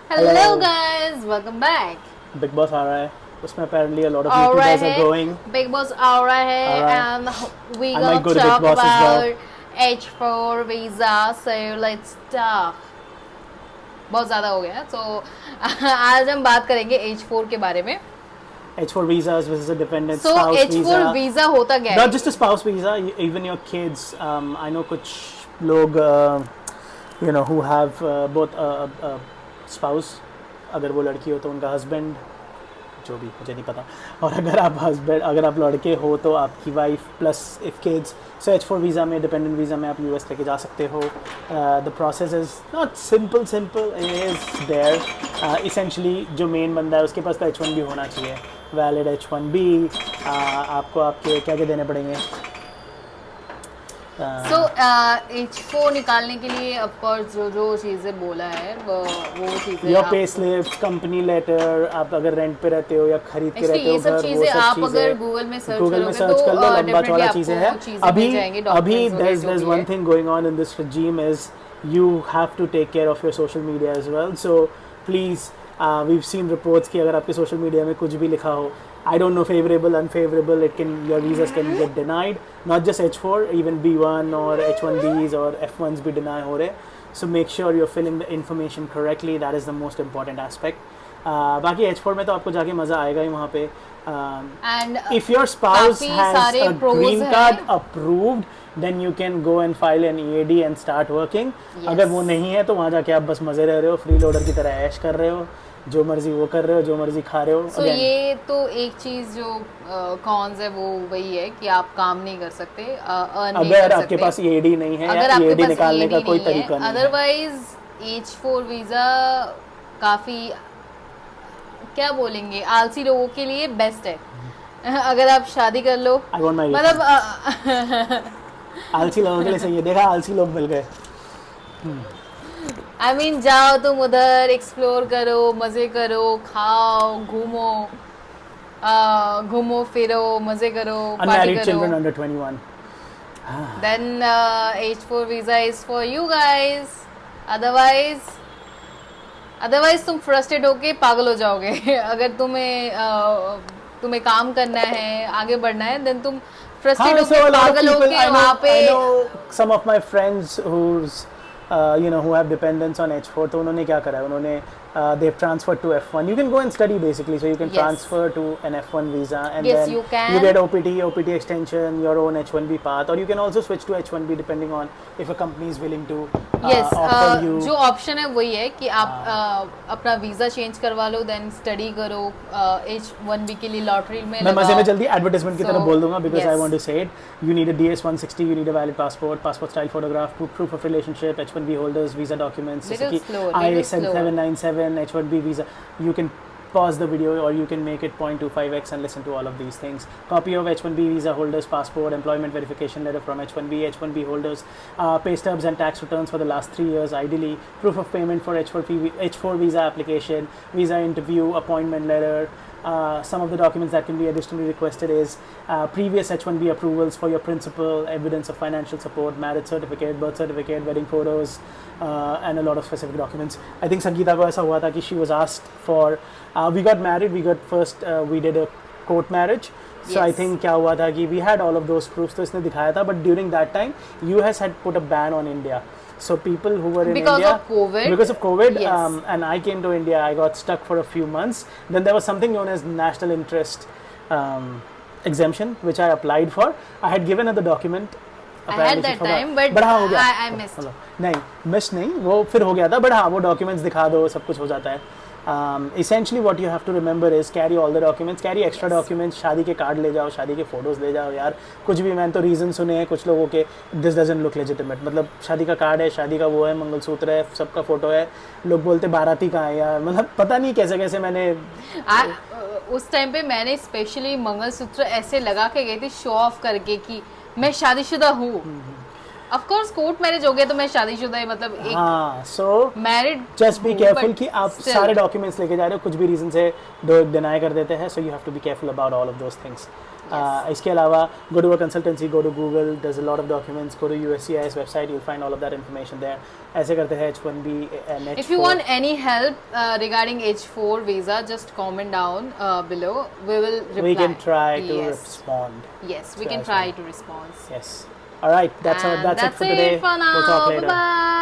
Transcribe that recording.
Hello guys, welcome back. Bigg Boss आ रहा है उसमें apparently a lot of YouTubers are going. Big Boss आ रहा है and we I gonna might go to Big talk Boss as well. about H4 visa. So let's talk. बहुत ज़्यादा हो गया तो आज हम बात करेंगे H4 के बारे में. H4 visas versus a dependent So spouse H4 visa होता क्या है? Not just a spouse visa, even your kids. I know कुछ लोग who have both a spouse. अगर वो लड़की हो तो उनका हस्बैंड, जो भी मुझे नहीं पता, और अगर आप लड़के हो तो आपकी wife plus if kids. So H4 visa में, डिपेंडेंट वीज़ा में आप यूएस लेके जा सकते हो. The process is not simple is there. Essentially जो मेन बंदा है उसके पास तो H1B होना चाहिए, वैलिड H1B. आपको आपके क्या क्या देने पड़ेंगे. So H4 निकालने के लिए of course जो चीज़ें बोला है वो चीज़ें your pay slips, company letter, आप अगर रेंट पे रहते हो या खरीद के रहते हो घर, वो सब चीज़ें आप अगर गूगल में सर्च कर लो, लंबा चौड़ा चीज़ें हैं. अभी there's one thing going on in this regime is you have to take care of your social media as well. So please, we've seen reports कि अगर आपके social media में कुछ भी लिखा हो, I don't know, favorable, unfavorable, your visas can get denied. Not just H4, even B1 or H1Bs or F1s भी deny हो रहे. So make sure you're filling the information correctly. That is the most important aspect. बाकी H4 में तो आपको जाके मज़ा आएगा ही वहाँ पे. And if your spouse has a green card approved, then you can go and file an EAD and start working. अगर वो नहीं है तो वहाँ जाके आप बस मज़े रह रहे हो, फ्री लोडर की तरह ऐश कर रहे हो, जो मर्जी वो कर रहे हो, जो मर्जी खा रहे हो. So ये तो एक चीज़ जो कॉन्स है वो वही है कि आप काम नहीं कर सकते, अगर आपके पास EAD नहीं है या EAD निकालने का कोई तरीका नहीं है. अदरवाइज H4 वीज़ा काफ़ी, क्या बोलेंगे, आलसी लोगों के लिए बेस्ट है. अगर आप शादी कर लो, मतलब आलसी लोगों के लिए सही है. देखा, आलसी लोग मिल गए. I mean, जाओ तुम उधर, एक्सप्लोर करो, मज़े करो, खाओ, घूमो फिरो, मज़े करो, पार्टी करो. children under 21. Then H4 visa is for you guys. Otherwise तुम फ्रस्ट्रेट होके पागल हो जाओगे. अगर तुम्हें काम करना है, आगे बढ़ना है, then तुम फ्रस्ट्रेट होके पागल होके वहाँ पे. I know some of my friends who have dependents on H4, तो उन्होंने क्या करा है, उन्होंने they've transferred to F1. You can go and study basically, so you can transfer to an F1 visa and then you get OPT extension, your own H1B path, or you can also switch to H1B depending on if a company is willing to offer you. जो option है वही है कि आप अपना visa change करवा लो, then study करो, H1B के लिए लॉटरी में मैं मजे में जल्दी एडवर्टाइजमेंट की तरह बोल दूंगा because I want to say it. You need a DS-160, you need a valid passport style photograph, proof of relationship, H1B holders, visa documents, I-7797, H1B visa. You can pause the video or you can make it 0.25x and listen to all of these things. Copy of H1B visa holders passport, employment verification letter from H1B holders, pay stubs and tax returns for the last 3 years ideally, proof of payment for H4 visa application, visa interview, appointment letter. Some of the documents that can be additionally requested is previous H1B approvals for your principal, evidence of financial support, marriage certificate, birth certificate, wedding photos, and a lot of specific documents. I think Sangeeta ko aisa hua tha ki she was asked for, we got married, we did a court marriage. So I think क्या हुआ था कि we had all of those proofs, तो इसने दिखाया था, but during that time US had put a ban on India. So people who were in because India because of COVID, yes. And I came to India, I got stuck for a few months. Then there was something known as national interest exemption, which I applied for. I had given her the document. I had that time, but हाँ हो गया. I missed. नहीं miss नहीं, वो फिर हो गया था, but हाँ वो documents दिखा दो, सब कुछ हो जाता है. Essentially what you have to remember is carry all the documents, carry extra documents. शादी के कार्ड ले जाओ, शादी के फोटोज़ ले जाओ यार. कुछ भी, मैंने तो रीज़न सुने हैं कुछ लोगों के, this doesn't look legitimate. मतलब शादी का कार्ड है, शादी का वो है, मंगलसूत्र है, सबका फ़ोटो है, लोग बोलते बाराती कहाँ है यार. मतलब पता नहीं कैसे कैसे मैंने उस टाइम पे मैंने स्पेशली मंगलसूत्र ऐसे लगा के गई थी शो ऑफ करके कि मैं शादीशुदा हूँ. ऑफ कोर्स कोर्ट मैरिज हो गया तो मैं शादीशुदा है, मतलब एक हाँ, सो मैरिड जस्ट बी केयरफुल कि आप सारे डॉक्यूमेंट्स लेके जा रहे हो, कुछ भी रीजन से डिनाई कर देते हैं, so you have to be careful about all of those things. इसके अलावा go to a consultancy, go to Google, there's a lot of documents, go to USCIS website, you'll find all of that information there. ऐसे करते हैं H1B and H4. If you want any help regarding H4 visa, just comment down below. We will reply. We can try to respond. Yes, we can try to respond. Yes. All right, that's it for today. For now. We'll talk later. Bye-bye.